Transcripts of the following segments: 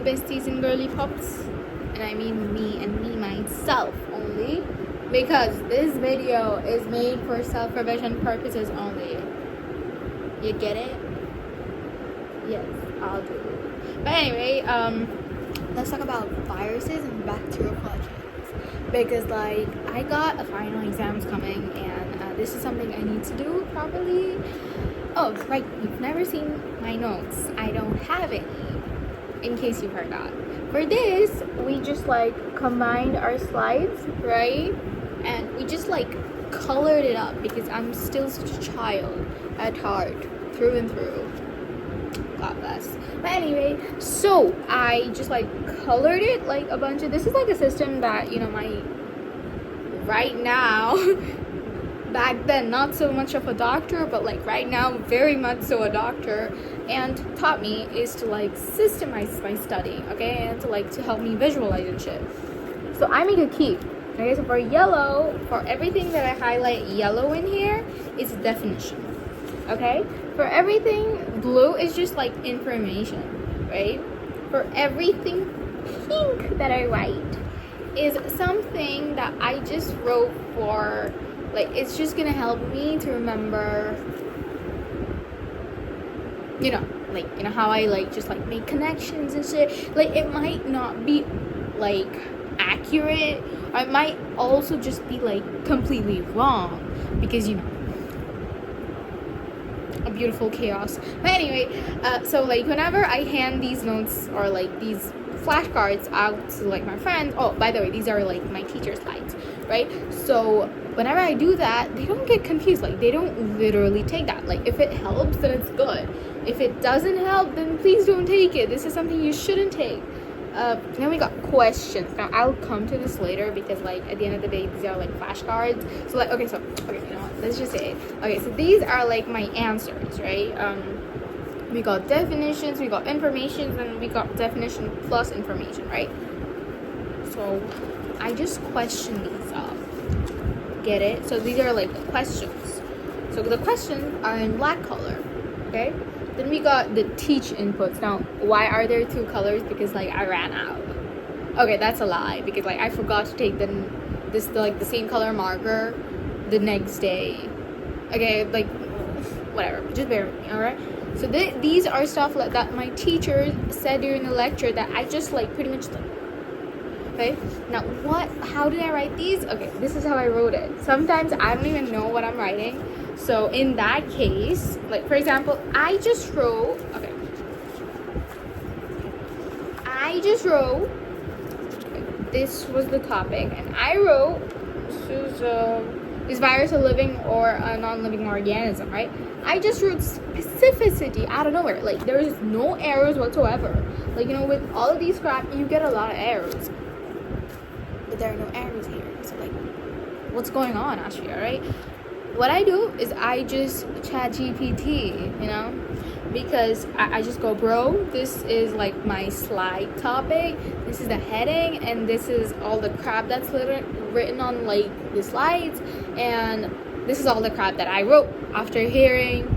besties and girly pops, and I mean me and me myself only, because this video is made for self-revision purposes only. You get it? Yes, I'll do it. But anyway, let's talk about viruses and bacterial pathogens, because like I got a final exams coming, and this is something I need to do properly. Oh, right, you've never seen my notes. I don't have any, in case you forgot. For this, we just like combined our slides, right? And we just like colored it up, because I'm still such a child at heart, through and through. God bless. But anyway, so I just like colored it like a bunch of, this is like a system that, you know, my, right now, back then not so much of a doctor, but like right now very much so a doctor, and taught me, is to like systemize my study, okay, and to help me visualize and shit. So I make a key, okay. So for yellow, for everything that I highlight yellow in here is definition, okay. For everything blue is just like information, right. For everything pink that I write is something that I just wrote for, like, it's just gonna help me to remember, you know, like, you know how I like just like make connections and shit. Like, it might not be like accurate, or it might also just be like completely wrong, because, you know, a beautiful chaos. But anyway, so like whenever I hand these notes or like these flashcards out to like my friends, oh, by the way, these are like my teacher slides, right? So whenever I do that, they don't get confused. Like, they don't literally take that. Like, if it helps, then it's good. If it doesn't help, then please don't take it. This is something you shouldn't take. Then we got questions. Now, I'll come to this later, because like at the end of the day, these are like flashcards. So like, okay, you know what? Let's just say it. Okay, so these are like my answers, right? We got definitions, we got information, and we got definition plus information, right? So I just question these up. Get it? So these are like the questions. So the questions are in black color, okay? Then we got the teach inputs. Now, why are there two colors? Because like I ran out. Okay, that's a lie, because like I forgot to take the same color marker the next day. Okay, like whatever. Just bear with me, all right? So these are stuff like that my teacher said during the lecture that I just like pretty much like. Okay, now how did I write these? Okay, this is how I wrote it. Sometimes I don't even know what I'm writing. So in that case, like for example, I just wrote, this was the topic, and I wrote, is virus a living or a non-living organism, right? I just wrote specificity out of nowhere. Like, there is no errors whatsoever. Like, you know, with all of these crap, you get a lot of errors. But there are no errors here. So, like, what's going on, actually, alright? What I do is I just chat GPT, you know? Because I just go, bro, this is like my slide topic, this is the heading, and this is all the crap that's written on like the slides, and this is all the crap that I wrote after hearing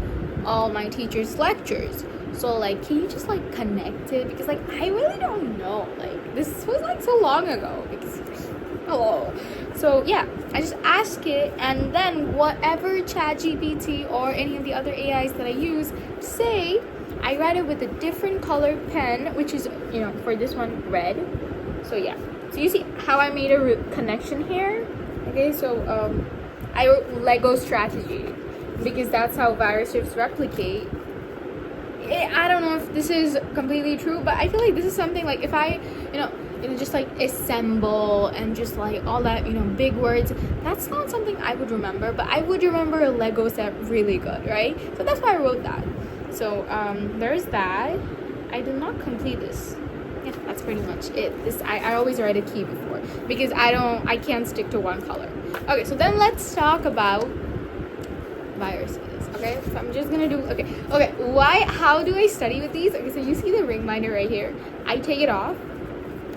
all my teacher's lectures. So like, can you just like connect it? Because like, I really don't know, like this was like so long ago, because hello. So yeah, I just ask it, and then whatever ChatGPT or any of the other AIs that I use say, I write it with a different color pen, which is, you know, for this one, red. So yeah, so you see how I made a connection here? Okay, so I wrote Lego strategy, because that's how viruses replicate. I don't know if this is completely true, but I feel like this is something like, if I, you know, just like assemble and just like all that, you know, big words, that's not something I would remember, but I would remember a Lego set really good, right? So that's why I wrote that. So there's that. I did not complete this. Yeah, that's pretty much it. I always write a key before, because I can't stick to one color. Okay, so then let's talk about viruses. Okay, so I'm just gonna do, how do I study with these? Okay, so you see the ring binder right here. I take it off,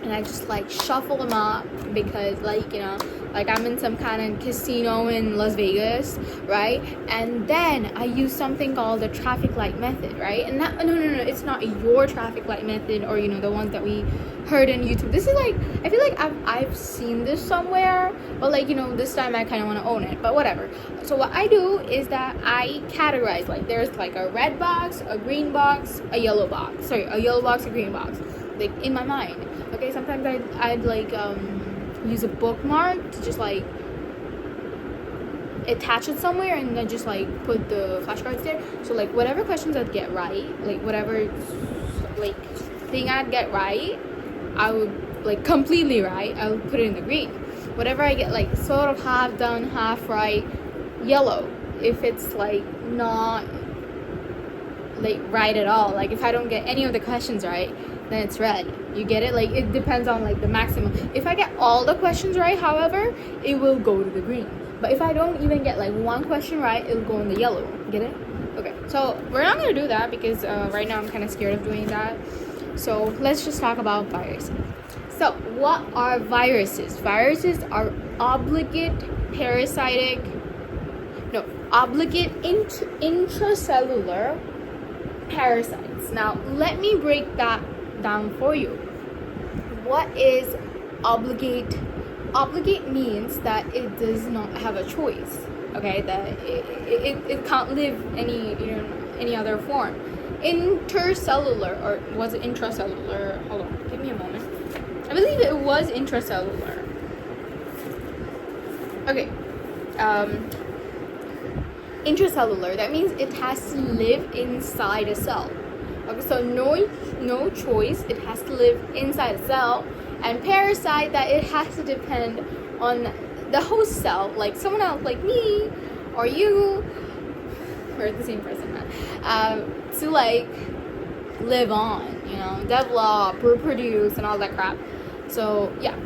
and I just like shuffle them up because, like, you know, like I'm in some kind of casino in Las Vegas, right? And then I use something called the traffic light method, right? And that, no, it's not your traffic light method, or, you know, the ones that we heard in YouTube. This is like, I feel like I've seen this somewhere, but, like, you know, this time I kind of want to own it, but whatever. So what I do is that I categorize, like, there's like a red box, a green box, a yellow box, a yellow box, a green box, like, in my mind. Okay, sometimes I'd like use a bookmark to just like attach it somewhere, and then just like put the flashcards there. So like whatever questions I'd get right, like whatever like thing I'd get right, I would like completely right, I would put it in the green. Whatever I get like sort of half done, half right, yellow. If it's like not like right at all, like if I don't get any of the questions right, then it's red. You get it? Like, it depends on like the maximum. If I get all the questions right, however, it will go to the green. But if I don't even get like one question right, it'll go in the yellow. Get it? Okay, so we're not gonna do that because right now I'm kind of scared of doing that. So let's just talk about viruses. So what are viruses? Viruses are obligate intracellular parasites. Now let me break that down for you. What is obligate? Obligate means that it does not have a choice. Okay, that it can't live any other form. Intercellular, or was it intracellular? Hold on, give me a moment. I believe it was intracellular. Okay, intracellular, that means it has to live inside a cell. Okay, so no choice, it has to live inside a cell. And parasite, that it has to depend on the host cell, like someone else, like me or you, we're the same person, to like live on, you know, develop, reproduce, and all that crap. So yeah,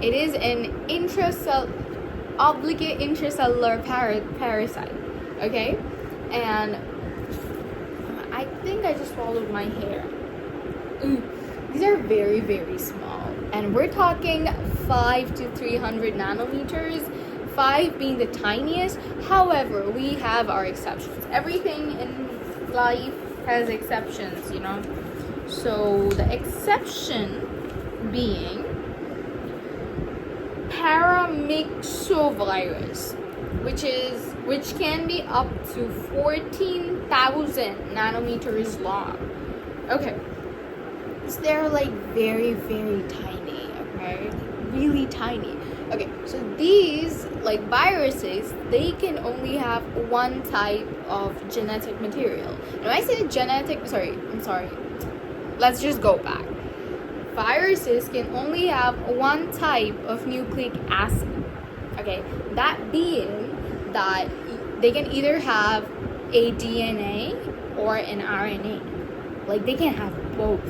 it is an obligate intracellular parasite. Okay, and I think I just swallowed my hair. These are very, very small, and we're talking 5 to 300 nanometers, 5 being the tiniest. However, we have our exceptions. Everything in life has exceptions, you know. So the exception being paramyxovirus, which can be up to 14,000 nanometers long. Okay, so they're like very, very tiny. Okay, really tiny. Okay, so these like viruses, they can only have one type of genetic material. And when I say I'm sorry. Let's just go back. Viruses can only have one type of nucleic acid. Okay, that being that they can either have a DNA or an RNA. Like, they can have both.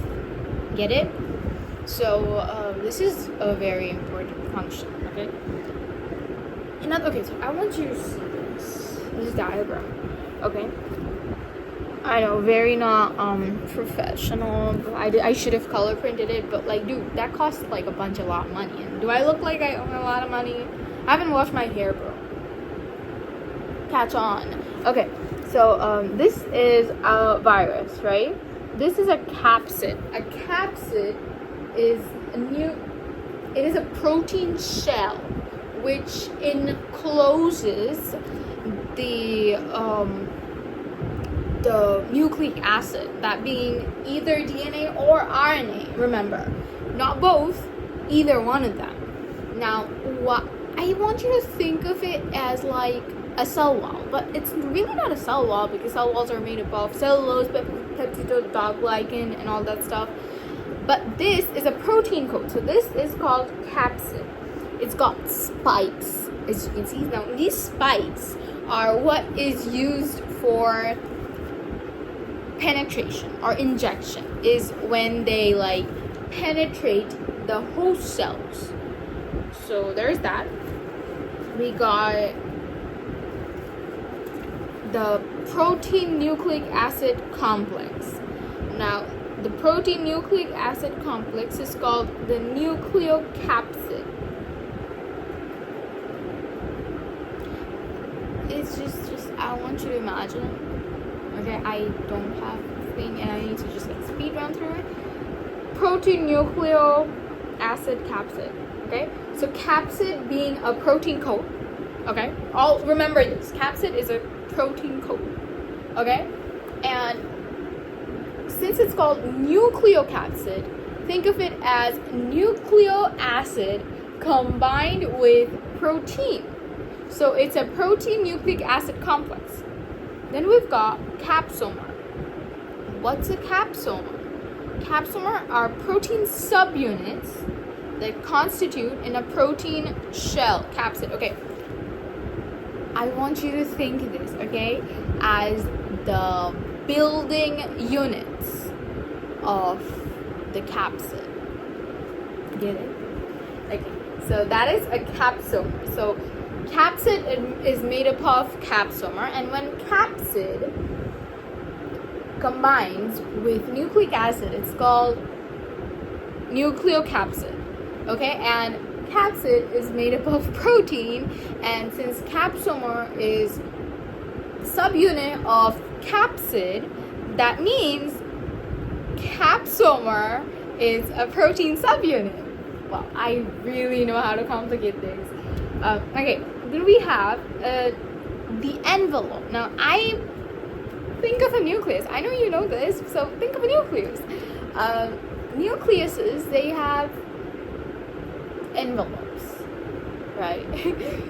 Get it? So this is a very important function. Okay. So I want you to see this diagram. Okay. I know, very not professional. I should have color printed it, but like, dude, that costs like a lot of money. And do I look like I own a lot of money? I haven't washed my hair, bro. Catch on. Okay, so this is a virus, right? This is a capsid. A capsid is it is a protein shell which encloses the nucleic acid, that being either DNA or RNA. Remember, not both, either one of them. Now, what I want you to think of it as like a cell wall, but it's really not a cell wall, because cell walls are made up of cellulose, peptidoglycan, and all that stuff. But this is a protein coat, so this is called capsid. It's got spikes, as you can see. Now, these spikes are what is used for penetration or injection, is when they like penetrate the host cells. So there's that. We got the protein nucleic acid complex. Now, the protein nucleic acid complex is called the nucleocapsid. It's just I want you to imagine. Okay, I don't have a thing and I need to just like speed run through it. Protein nucleic acid capsid. Okay, so capsid being a protein coat. Okay, all remember this. Capsid is a protein coat. Okay, and since it's called nucleocapsid, think of it as nucleic acid combined with protein. So it's a protein nucleic acid complex. Then we've got capsomer. What's a capsomer? Capsomer are protein subunits that constitute in a protein shell capsid. Okay, I want you to think this, okay, as the building units of the capsid. Get it? Okay, so that is a capsomer. So capsid is made up of capsomer, and when capsid combines with nucleic acid, it's called nucleocapsid. Okay, and capsid is made up of protein, and since capsomer is subunit of capsid, that means capsomer is a protein subunit. Well, I really know how to complicate things. Okay, then we have the envelope. Now, I think of a nucleus. I know you know this, so think of a nucleus. Nucleuses, they have envelopes, right?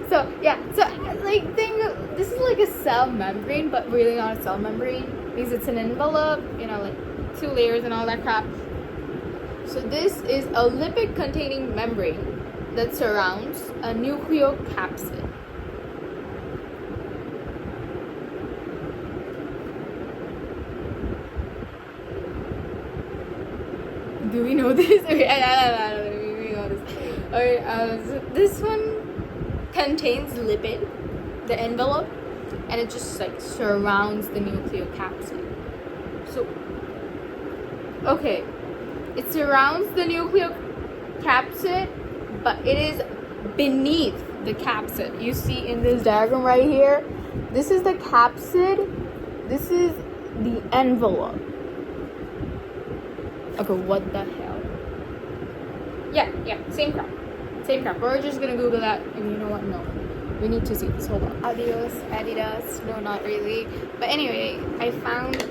So yeah, so like this is like a cell membrane, but really not a cell membrane because it's an envelope, you know, like 2 layers and all that crap. So this is a lipid containing membrane that surrounds a nucleocapsid. Do we know this? Okay, we know this. Okay, so this one contains lipid, the envelope, and it just like surrounds the nucleocapsid. So, okay, it surrounds the nucleocapsid, but it is beneath the capsid. You see in this diagram right here, this is the capsid, this is the envelope. Okay, what the hell? Yeah, same crap. We're just gonna Google that, and you know what? No, we need to see this. Hold on. Adidas. No, not really. But anyway, I found.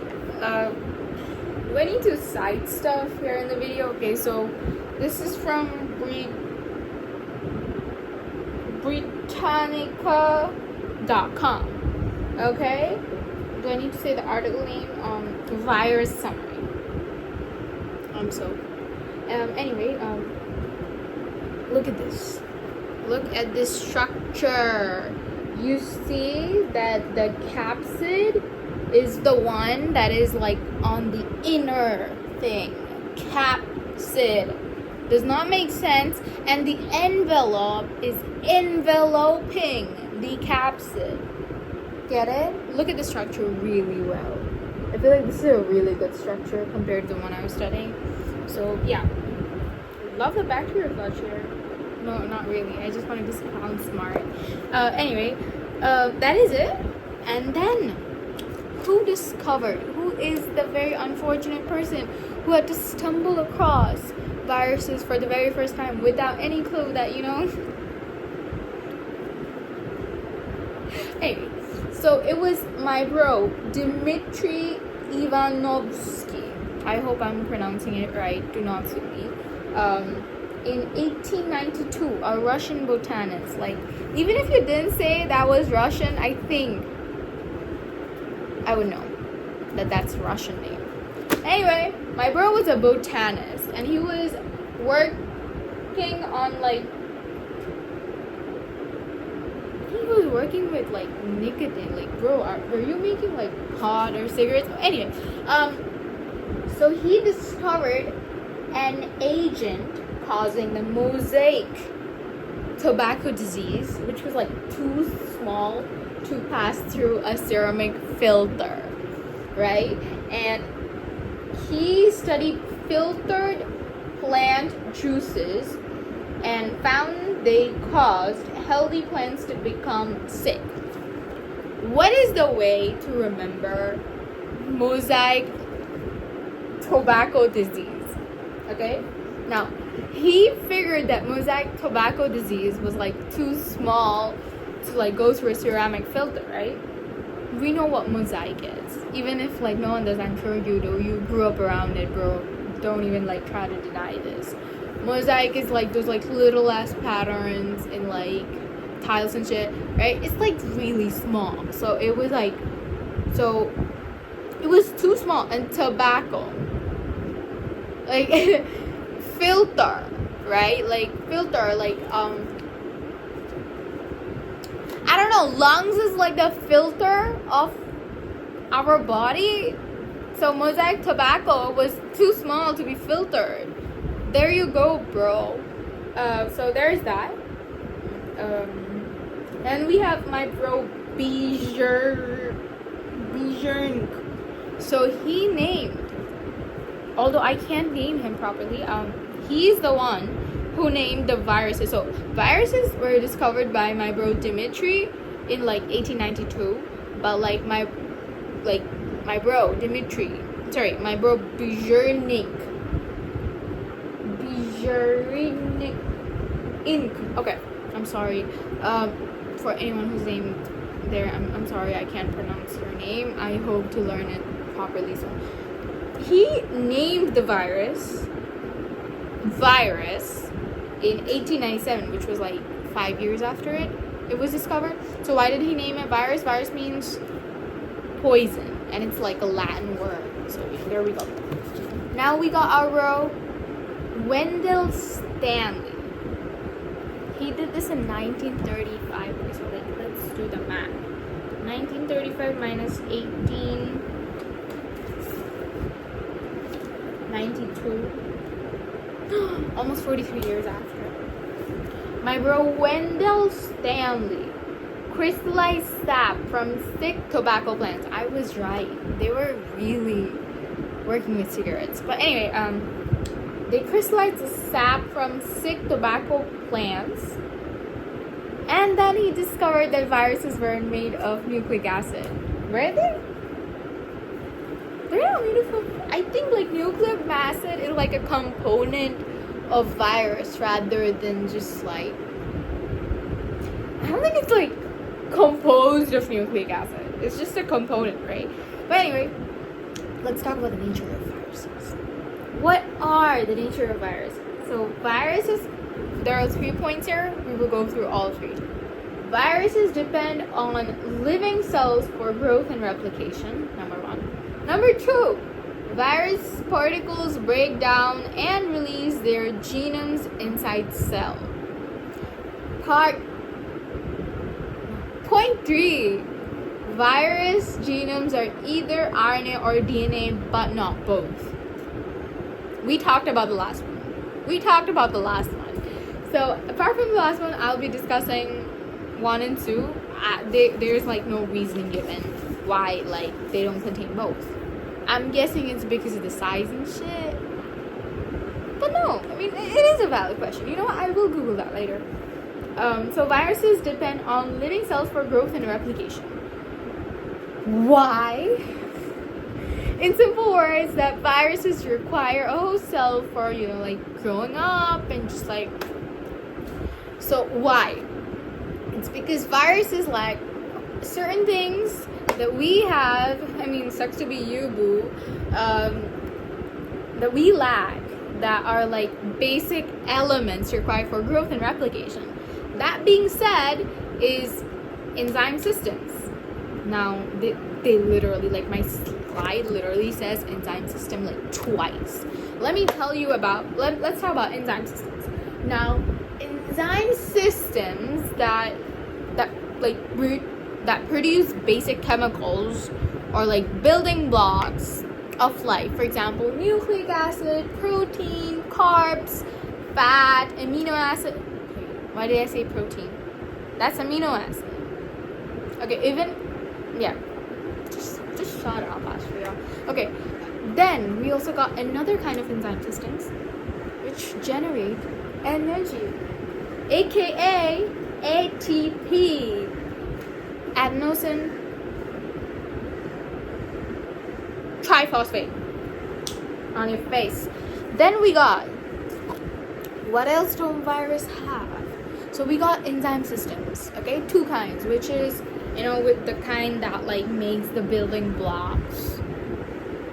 Do I need to cite stuff here in the video? Okay, so this is from Britannica.com. Okay, do I need to say the article name? Virus summary. Anyway, look at this. Look at this structure. You see that the capsid is the one that is like on the inner thing. Capsid. Does not make sense. And the envelope is enveloping the capsid. Get it? Look at the structure really well. I feel like this is a really good structure compared to the one I was studying. So yeah, love the bacteria clutch here. No, not really. I just wanted to sound smart. Anyway, that is it. And then, who is the very unfortunate person who had to stumble across viruses for the very first time without any clue that, you know? Anyway, so it was my bro, Dmitry Ivanovsky. I hope I'm pronouncing it right. Do not sue me. In 1892, a Russian botanist. Like, even if you didn't say that was Russian, I think I would know that that's Russian name. Anyway, my bro was a botanist, and he was working on like, he was working with like nicotine. Like, bro, are you making like pot or cigarettes? Anyway, so he discovered an agent causing the mosaic tobacco disease, which was like too small to pass through a ceramic filter, right? And he studied filtered plant juices and found they caused healthy plants to become sick. What is the way to remember mosaic tobacco disease? Okay, now he figured that mosaic tobacco disease was like too small to like go through a ceramic filter, right? We know what mosaic is, even if like no one does. I'm sure you do. You grew up around it, bro. Don't even like try to deny this. Mosaic is like those like little ass patterns in like tiles and shit, right? It's like really small. So it was too small. And tobacco, like filter, right? Like filter, like I don't know, lungs is like the filter of our body. So mosaic tobacco was too small to be filtered. There you go, bro. So there's that. And we have my bro Bijern. So he named, although I can't name him properly, he's the one who named the viruses. So viruses were discovered by my bro Dimitri in like 1892, but like my bro Bijurnik. Okay, I'm sorry. For anyone who's named there, I'm sorry I can't pronounce your name. I hope to learn it properly soon. He named the virus in 1897, which was like 5 years after it was discovered. So why did he name it virus? Virus means poison, and it's like a Latin word. So there we go. Now we got our bro Wendell Stanley. He did this in 1935. So let's do the math. 1935 minus 1892. Almost 43 years after. My bro Wendell Stanley crystallized sap from sick tobacco plants. I was right. They were really working with cigarettes. But anyway, they crystallized the sap from sick tobacco plants. And then he discovered that viruses were made of nucleic acid. Were they? They're not made of... I think like nucleic acid is like a component of virus rather than just like... I don't think it's like composed of nucleic acid. It's just a component, right? But anyway, let's talk about the nature of viruses. What are the nature of viruses? So viruses, there are 3 points here. We will go through all 3. Viruses depend on living cells for growth and replication, number 1. Number 2, virus particles break down and release their genomes inside cell. Point 3, virus genomes are either RNA or DNA, but not both. We talked about the last one. So apart from the last one, I'll be discussing 1 and 2. There's like no reasoning given why like they don't contain both. I'm guessing it's because of the size and shit. But no, I mean it is a valid question. You know what? I will Google that later. So viruses depend on living cells for growth and replication. Why? In simple words, that viruses require a host cell for, like growing up and just like... So why? It's because viruses lack certain things that we have, sucks to be you, boo, that we lack, that are like basic elements required for growth and replication. That being said, is enzyme systems. Now, they literally, like my slide literally says enzyme system like twice. Let's talk about enzyme systems. Now, enzyme systems that produce basic chemicals or like building blocks of life. For example, nucleic acid, protein, carbs, fat, amino acid. Why did I say protein? That's amino acid. Okay, just shut up, Ashria. Okay, Then we also got another kind of enzyme systems which generate energy, aka ATP, adenosine triphosphate on your face. Then we got, what else do virus have? So we got enzyme systems, okay, two kinds, which is, with the kind that like makes the building blocks,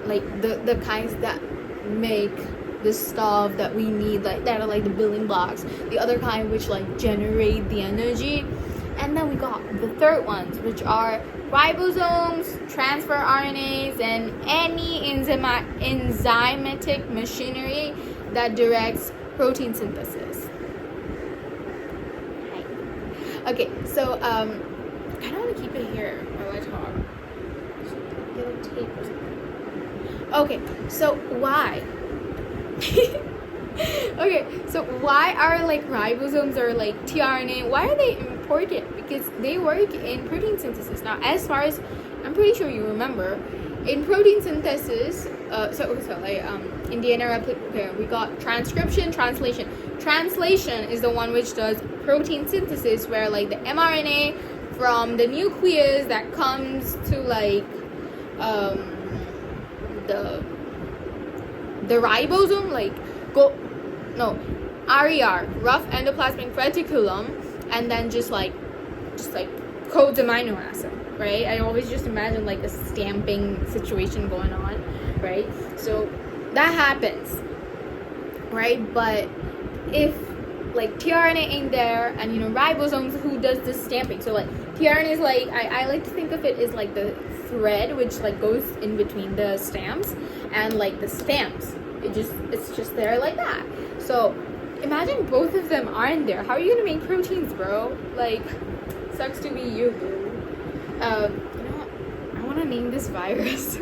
like the kinds that make the stuff that we need, like that are like the building blocks. The other kind which like generate the energy. And then we got the third ones, which are ribosomes, transfer RNAs, and any enzymatic machinery that directs protein synthesis. Okay, so I don't want to keep it here while I talk. Get a tape or something. Okay, so why? Okay, so why are like ribosomes or like tRNA, why are they important? Because they work in protein synthesis. Now, as far as I'm pretty sure you remember, in protein synthesis, in DNA replication, we got transcription, translation. Translation is the one which does protein synthesis, where like the mRNA from the nucleus that comes to like the ribosome, like RER, rough endoplasmic reticulum, and then just like codes amino acid, right? I always just imagine like a stamping situation going on, right? So that happens, right? But if like tRNA ain't there, and ribosomes, who does the stamping? So like tRNA is like, I like to think of it as like the thread which like goes in between the stamps, and like the stamps, it's just there like that. So imagine both of them aren't there. How are you gonna make proteins, bro? Like, sucks to be you, dude. I want to name this virus.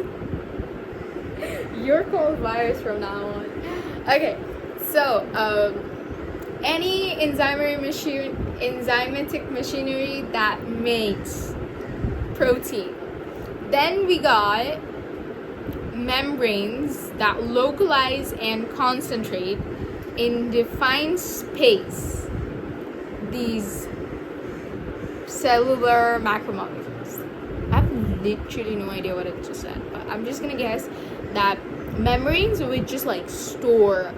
You're called virus from now on. Okay, so any enzymatic machinery that makes protein. Then we got membranes that localize and concentrate in defined space these cellular macromolecules. I have literally no idea what I just said, but I'm just gonna guess that membranes would just like store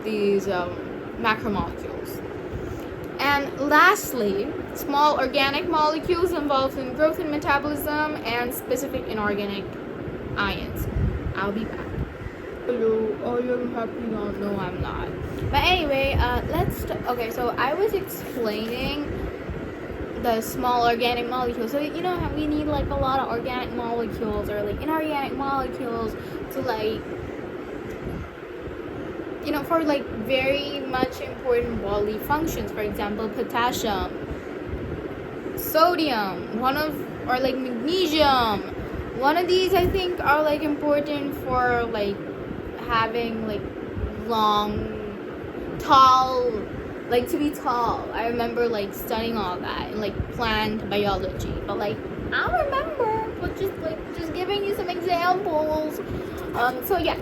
these macromolecules. And lastly, small organic molecules involved in growth and metabolism, and specific inorganic ions. I'll be back. Hello, oh, you're happy? No, I'm not. But anyway, okay, so I was explaining the small organic molecules. So how we need like a lot of organic molecules or like inorganic molecules to like, for like very much important bodily functions. For example, potassium, sodium, or like magnesium. One of these I think are like important for like having like long, tall, like to be tall. I remember like studying all that in like plant biology, but like I don't remember, but just giving you some examples. So yeah.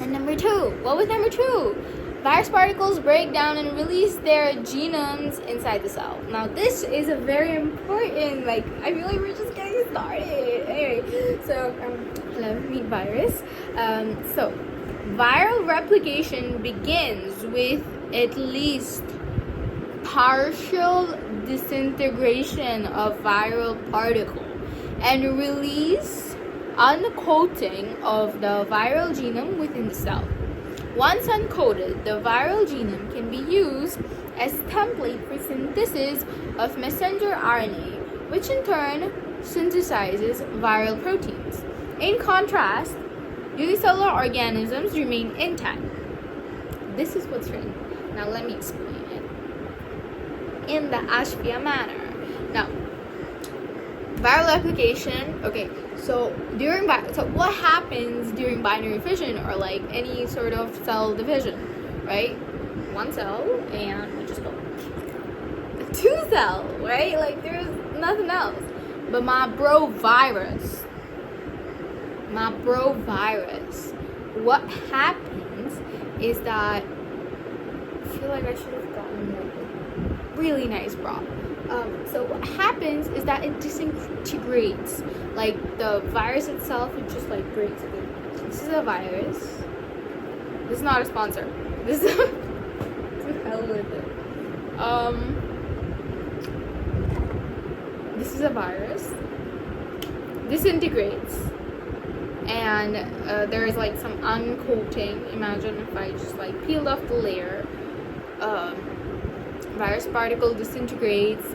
And number 2, what was number 2? Virus particles break down and release their genomes inside the cell. Now this is a very important, like I feel like we're just getting started. Anyway, so hello, meet virus. So viral replication begins with at least partial disintegration of viral particle and release uncoating of the viral genome within the cell. Once uncoated, the viral genome can be used as template for synthesis of messenger RNA, which in turn synthesizes viral proteins. In contrast, unicellular organisms remain intact. This is what's written. Now let me explain it in the Ashvia manner. Now, viral replication, okay, so what happens during binary fission or like any sort of cell division, right? One cell and we just go 2 cell, right? Like there's nothing else. But my bro virus, MICROBiovirus. What happens is that I feel like I should have gotten a really nice bra. So what happens is that it disintegrates. Like the virus itself, it just like breaks. This is a virus. This is not a sponsor. This is to hell with it. This is a virus. Disintegrates. And there is like some uncoating. Imagine if I just like peeled off the layer. Virus particle disintegrates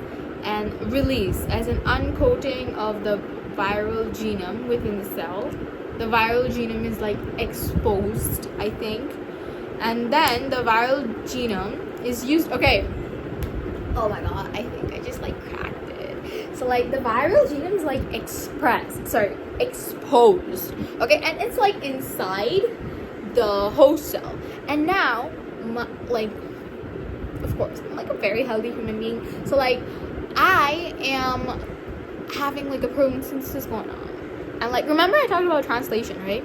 and release as an uncoating of the viral genome within the cell. The viral genome is like exposed, I think, and then the viral genome is used. Okay, oh my god, I think I just like cracked it. So like the viral genome is like exposed, okay, and it's like inside the host cell. And now of course, I'm like a very healthy human being, so like I am having like a protein synthesis going on. And like, remember I talked about translation, right?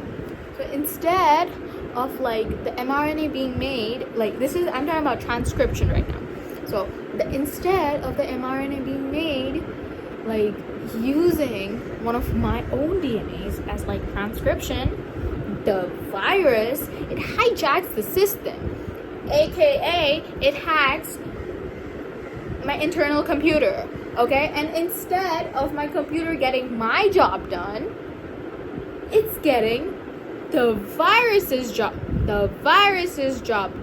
So instead of like the mRNA being made, like I'm talking about transcription right now. So instead of the mRNA being made, like using one of my own DNAs as like transcription, the virus, it hijacks the system, aka it hacks my internal computer, okay? And instead of my computer getting my job done, it's getting the virus's job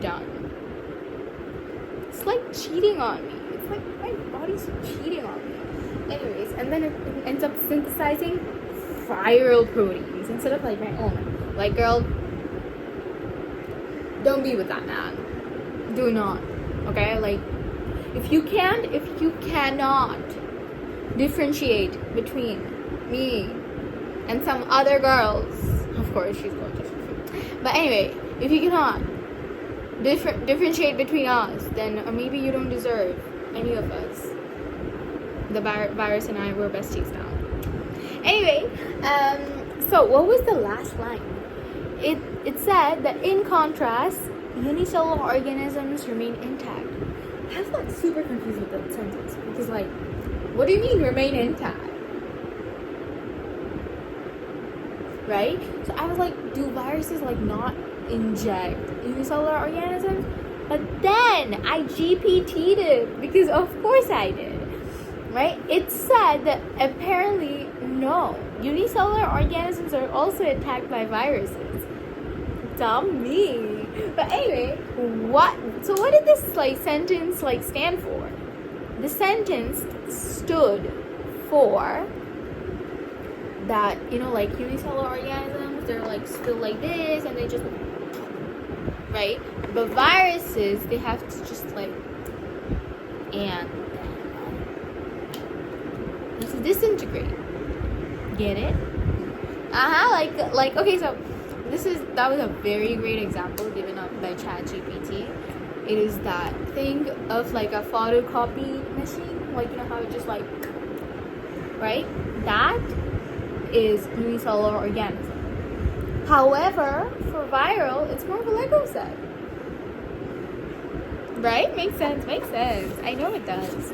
done. It's like cheating on me. It's like my body's cheating on me. Anyways, and then it ends up synthesizing viral proteins instead of like my own. Like, girl, don't be with that man. Do not. Okay? Like, if you cannot differentiate between me and some other girls, of course she's gorgeous, but anyway, if you cannot differentiate between us, then maybe you don't deserve any of us. The virus and I were besties now. Anyway, so what was the last line? It said that in contrast, unicellular organisms remain intact. I was like super confused with that sentence because like, what do you mean remain intact? Right? So I was like, do viruses like not inject unicellular organisms? But then I GPT'd it because of course I did. Right? It said that apparently no, unicellular organisms are also attacked by viruses. Dumb me. But anyway, what did this like sentence like stand for? The sentence stood for that, like unicellular organisms, they're like still like this and they just, right? But viruses, they have to just like, and to disintegrate. Get it? Like okay, so that was a very great example given up by ChatGPT. It is that thing of like a photocopy machine, like how it just like, right? That is unicellular organism. However, for viral, it's more of a Lego set. Right? Makes sense. I know it does.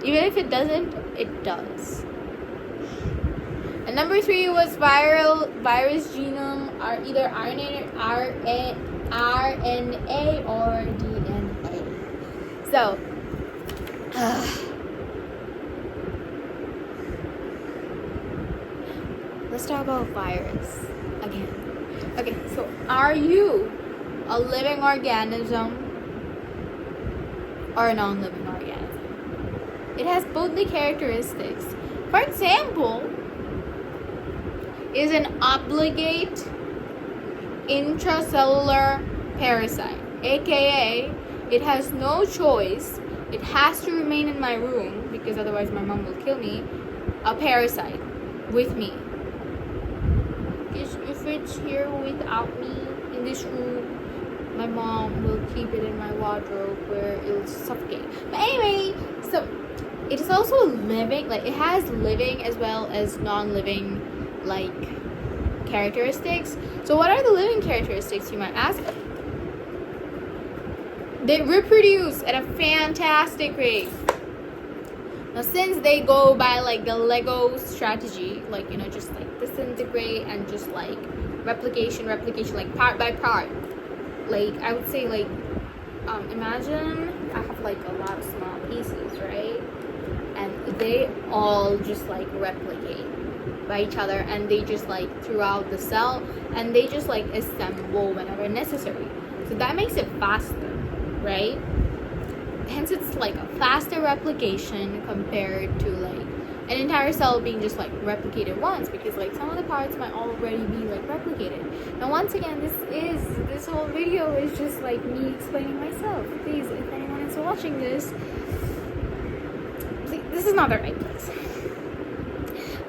Even if it doesn't, it does. And number 3 was virus genome are either RNA or DNA. So, let's talk about virus again. Okay, so are you a living organism or a non-living organism? It has both the characteristics. For example, is an obligate intracellular parasite, aka it has no choice, it has to remain in my room because otherwise my mom will kill me, a parasite with me. If it's here without me in this room, my mom will keep it in my wardrobe where it'll suffocate. But anyway, so it is also living, like it has living as well as non-living like characteristics. So what are the living characteristics, you might ask? They reproduce at a fantastic rate. Now, since they go by like the Lego strategy, like, you know, just like disintegrate and just like replication, like part by part. Like, I would say, like, imagine I have like a lot of small pieces, right? And they all just like replicate by each other, and they just like throughout the cell, and they just like assemble whenever necessary. So that makes it faster, right? Hence it's like a faster replication compared to like an entire cell being just like replicated once, because like some of the parts might already be like replicated. Now once again, this whole video is just like me explaining myself. Please, if anyone is watching this, this is not the right place.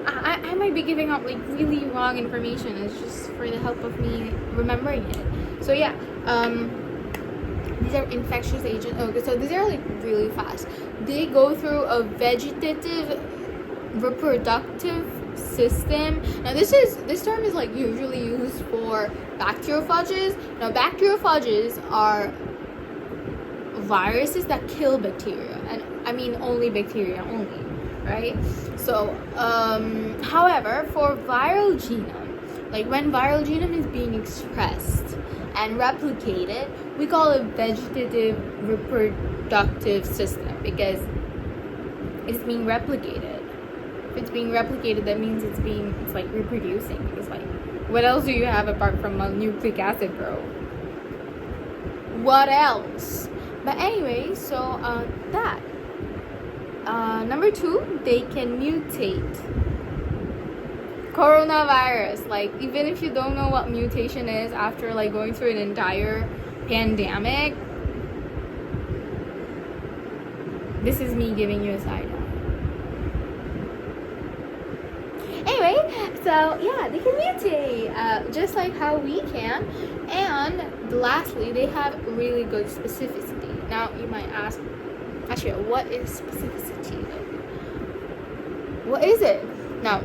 I might be giving out like really wrong information. It's just for the help of me remembering it. So yeah, these are infectious agents. Okay, so these are like really fast. They go through a vegetative reproductive system. Now this term is like usually used for bacteriophages. Now bacteriophages are viruses that kill bacteria, and I mean only bacteria only, right? So however, for viral genome, like when viral genome is being expressed and replicated, we call it vegetative reproductive system, because it's being replicated. If it's being replicated, that means it's like reproducing, because like what else do you have apart from a nucleic acid, bro? What else? But anyway, so that number 2, they can mutate. Coronavirus, like even if you don't know what mutation is after like going through an entire pandemic, this is me giving you a side eye. Anyway, so yeah, they can mutate just like how we can. And lastly, they have really good specificity. Now you might ask, actually, what is specificity? What is it? Now,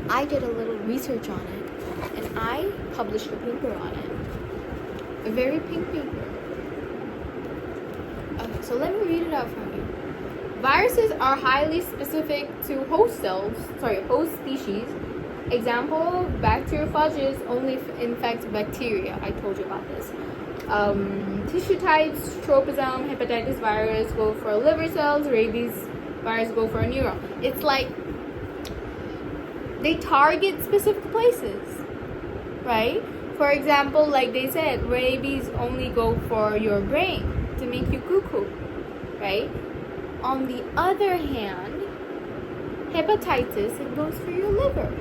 I did a little research on it, and I published a paper on it. A very pink paper. Okay, so let me read it out for you. Viruses are highly specific to host species. Example, bacteriophages only infect bacteria. I told you about this. Tissue types, tropism, hepatitis virus go for liver cells, rabies virus go for a neuron. It's like they target specific places, right? For example, like they said, rabies only go for your brain to make you cuckoo, right? On the other hand, hepatitis, it goes for your liver.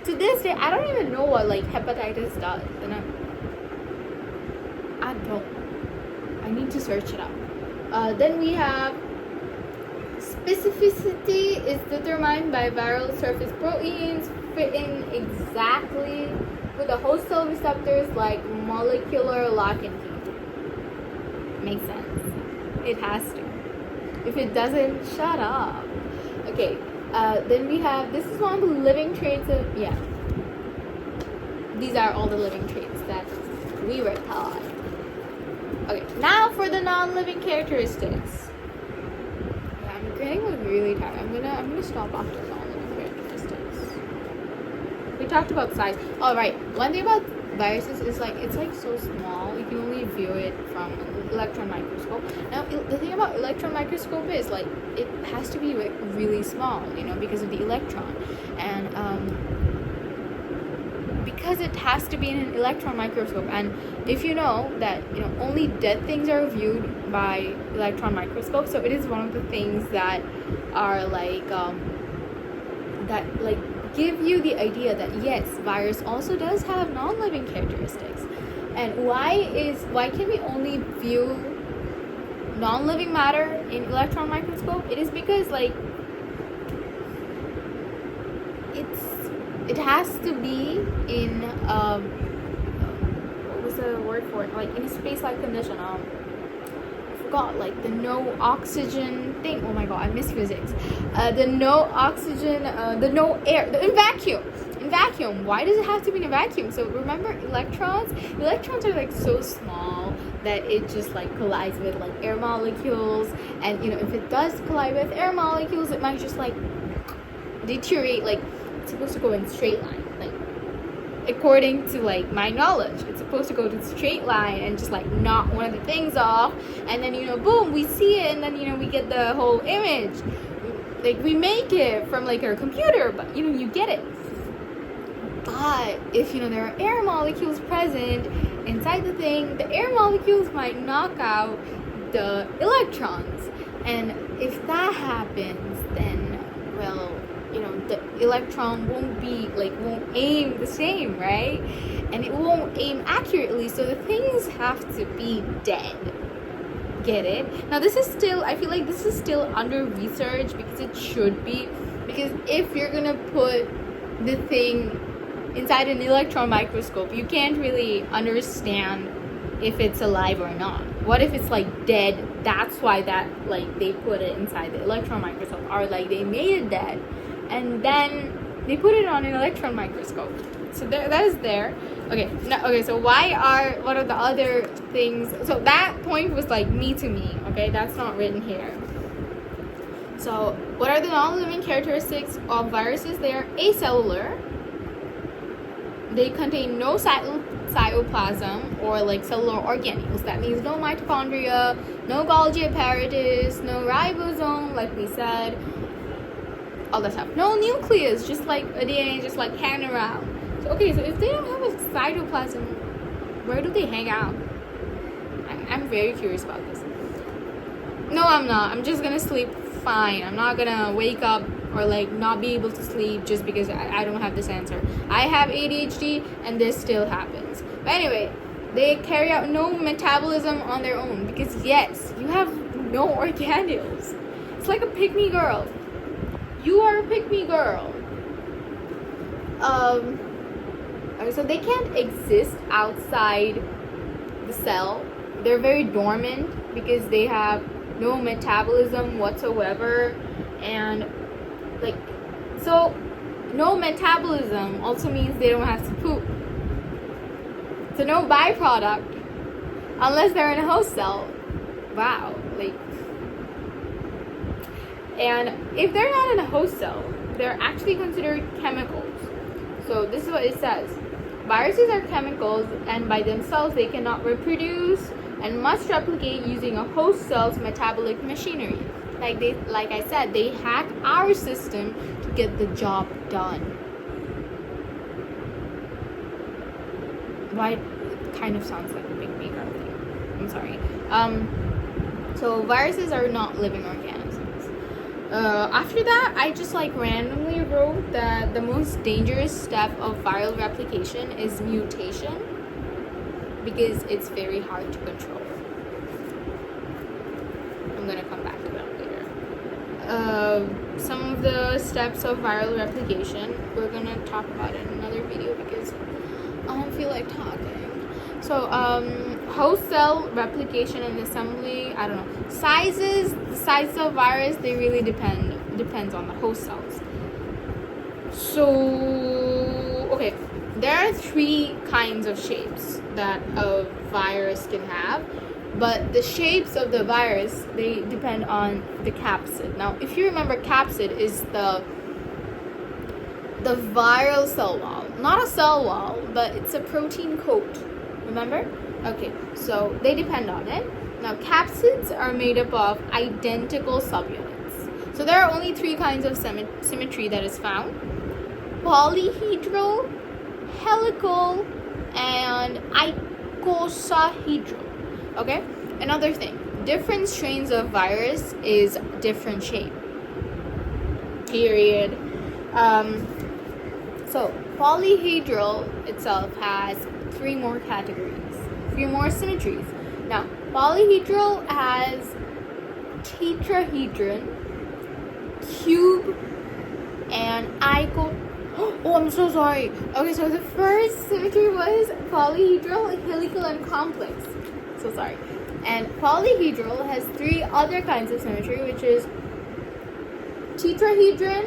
To this day, I don't even know what like hepatitis does, and I need to search it out. Then we have specificity is determined by viral surface proteins fitting exactly with the host cell receptors like molecular lock and key. Makes sense. It has to. If it doesn't, shut up. Okay, then we have, this is one of the living traits of, these are all the living traits that we were taught. Okay, now for the non-living characteristics. Yeah, I'm getting like really tired. I'm gonna stop after non-living characteristics. We talked about size. All right, one thing about viruses is like it's like so small, you can only view it from an electron microscope. Now the thing about electron microscope is like it has to be like really small, you know, because of the electron, and because it has to be in an electron microscope. And if you know that, you know, only dead things are viewed by electron microscope, so it is one of the things that are like that like give you the idea that yes, virus also does have non-living characteristics. And why can we only view non-living matter in electron microscope? It is because like it has to be in what was the word for it? Like in a space-like condition. I forgot, like the no oxygen thing. Oh my god, I miss physics. The no oxygen, the no air, in in vacuum. Why does it have to be in a vacuum? So remember electrons? Electrons are like so small that it just like collides with like air molecules, and you know, if it does collide with air molecules, it might just like deteriorate. Like it's supposed to go in straight line, like according to like my knowledge, it's supposed to go to straight line and just like knock one of the things off, and then, you know, boom, we see it, and then, you know, we get the whole image. Like we make it from like our computer, but you know, you get it. But if, you know, there are air molecules present inside the thing, the air molecules might knock out the electrons, and if that happens, then, well, you know, the electron won't aim the same, right? And it won't aim accurately, so the things have to be dead. Get it? Now this is still, I feel like this is still under research, because it should be, because if you're gonna put the thing inside an electron microscope, you can't really understand if it's alive or not. What if it's like dead? That's why that like they put it inside the electron microscope, or like they made it dead and then they put it on an electron microscope. So there, that is there. Okay, so what are the other things? So that point was like me to me, okay? That's not written here. So what are the non-living characteristics of viruses? They are acellular. They contain no cytoplasm or like cellular organelles. That means no mitochondria, no Golgi apparatus, no ribosome, like we said, all that stuff. No nucleus, just like a DNA, just like hanging around. So okay, so if they don't have a cytoplasm, where do they hang out? I'm very curious about this. No, I'm not. I'm just gonna sleep fine. I'm not gonna wake up or like not be able to sleep just because I don't have this answer. I have ADHD and this still happens. But anyway, they carry out no metabolism on their own, because yes, you have no organelles. It's like a pick-me girl. You are a pick-me girl. Okay, so they can't exist outside the cell. They're very dormant because they have no metabolism whatsoever, and like, so no metabolism also means they don't have to poop. So no byproduct unless they're in a host cell. Wow, like, and if they're not in a host cell, they're actually considered chemicals. So this is what it says. Viruses are chemicals, and by themselves they cannot reproduce and must replicate using a host cell's metabolic machinery. Like I said, they hack our system to get the job done. Why? It kind of sounds like a big maker thing. I'm sorry. So viruses are not living organisms. After that, I just like randomly wrote that the most dangerous step of viral replication is mutation, because it's very hard to control. I'm gonna come back to that later. Some of the steps of viral replication, we're gonna talk about it in another video because I don't feel like talking. So, host cell replication and assembly, I don't know. The sizes of virus, they really depends on the host cells. So, okay, there are 3 kinds of shapes that a virus can have, but the shapes of the virus, they depend on the capsid. Now, if you remember, capsid is the viral cell wall. Not a cell wall, but it's a protein coat. Remember? Okay, so they depend on it. Now, capsids are made up of identical subunits. So there are only 3 kinds of symmetry that is found: polyhedral, helical, and icosahedral. Okay? Another thing, different strains of virus is different shape. Period. So polyhedral itself has 3 more categories, 3 more symmetries. Now, polyhedral has tetrahedron, cube, and oh, I'm so sorry. Okay, so the first symmetry was polyhedral, helical, and complex. So sorry. And polyhedral has 3 other kinds of symmetry, which is tetrahedron,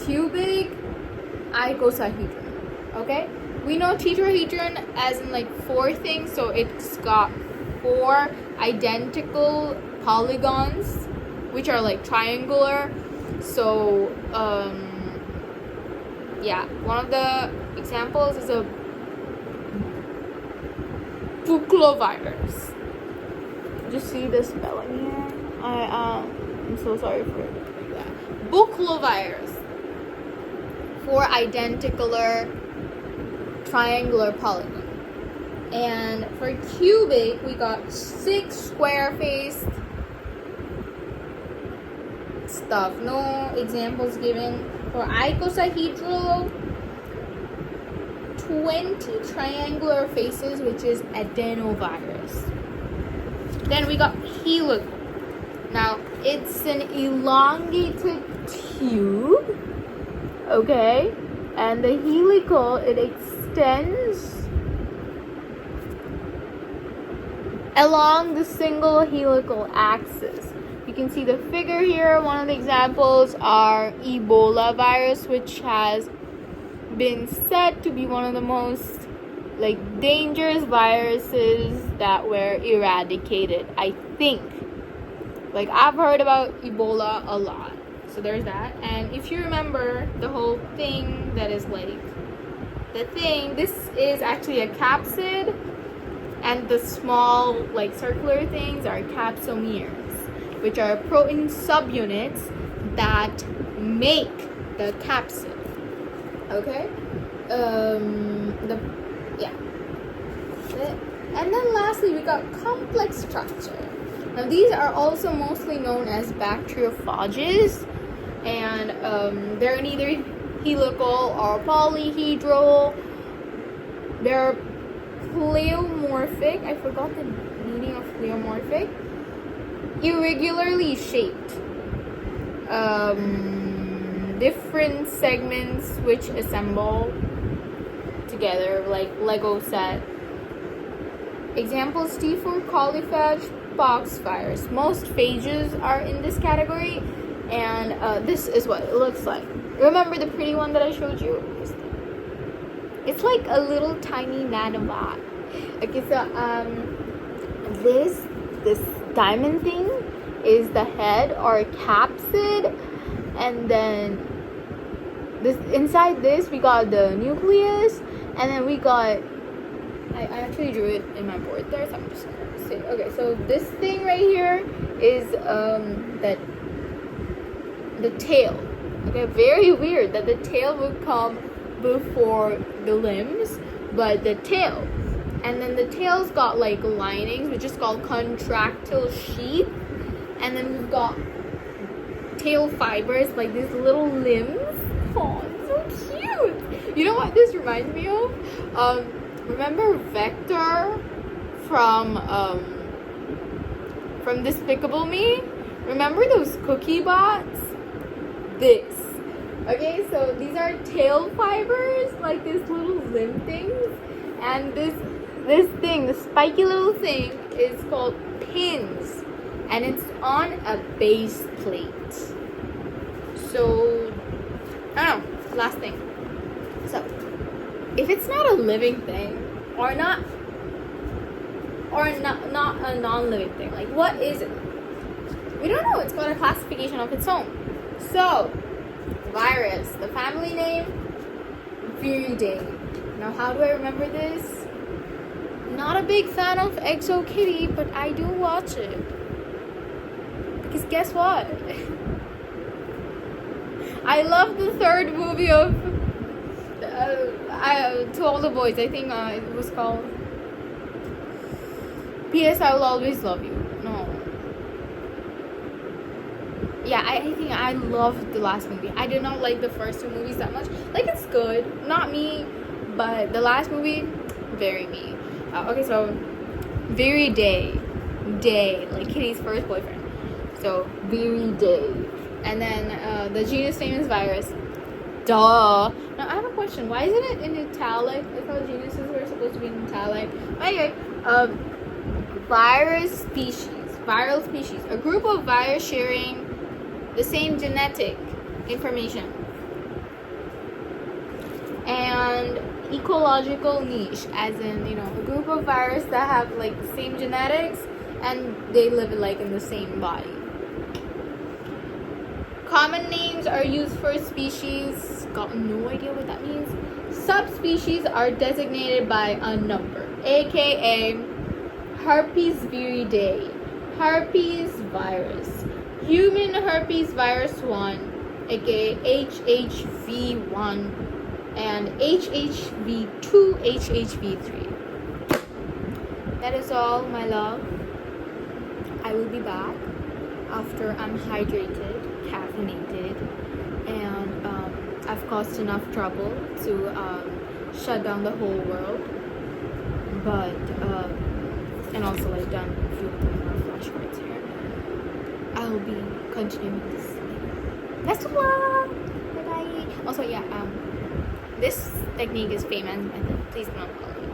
cubic, icosahedron. Okay, we know tetrahedron as in like 4 things, so it's got 4 identical polygons, which are like triangular. So yeah, one of the examples is a buclovirus. Just see the spelling here. I'm so sorry for that. Buclovirus. 4 identical triangular polygons. And for cubic, we got 6 square-faced stuff. No examples given. For icosahedral, 20 triangular faces, which is adenovirus. Then we got helical. Now, it's an elongated tube, okay? And the helical, it extends along the single helical axis. You can see the figure here. One of the examples are Ebola virus, which has been said to be one of the most dangerous viruses that were eradicated, I think. I've heard about Ebola a lot. So there's that. And if you remember the whole thing that is this is actually a capsid, and the small circular things are capsomeres, which are protein subunits that make the capsid. Okay? And then lastly, we got complex structure. Now these are also mostly known as bacteriophages, and they're neither helical or polyhedral. They're pleomorphic. I forgot the meaning of pleomorphic. Irregularly shaped. Different segments which assemble together like Lego set. Examples: T4 coliphage, pox virus. Most phages are in this category, and this is what it looks like. Remember the pretty one that I showed you? It's like a little tiny nanobot. Okay, so this diamond thing is the head or capsid, and then this inside this we got the nucleus, and then we got I actually drew it in my board there, so I'm just gonna say, okay, so this thing right here is the tail. Okay, very weird that the tail would come before the limbs, but the tail. And then the tail's got linings, which is called contractile sheath. And then we've got tail fibers, these little limbs. Oh, it's so cute. You know what this reminds me of? Remember Vector from Despicable Me? Remember those cookie bots? This. Okay, so these are tail fibers, this little limb things, and this thing, the spiky little thing, is called pins, and it's on a base plate. So I don't know. Last thing. So if it's not a living thing, or not a non-living thing, what is it? We don't know. It's got a classification of its own. So virus, the family name, Viridae. Now, how do I remember this? Not a big fan of Exo Kitty, but I do watch it. Because guess what? I love the third movie of To All the Boys. I think it was called P.S. I Will Always Love You. No. Yeah, I think I loved the last movie. I did not like the first 2 movies that much. It's good. Not me. But the last movie, very me. Okay, so Viridae. Day. Kitty's first boyfriend. So, Viridae. And then the genus name is virus. Duh. Now, I have a question. Why isn't it in italic? I thought genuses were supposed to be in italic. Anyway, viral species. A group of virus sharing the same genetic information. and ecological niche, as in, you know, a group of viruses that have like the same genetics and they live like in the same body. Common names are used for species. Got no idea what that means. Subspecies are designated by a number, aka herpes viridae, herpes virus, human herpes virus 1, aka HHV1, and HHV2, HHV3. That is all, my love. I will be back after I'm hydrated, caffeinated, and I've caused enough trouble to shut down the whole world, but and also like done a few more flashcards here. I'll be continuing this. Best of luck. Bye bye. Also, yeah, this technique is famous method. Please don't follow me.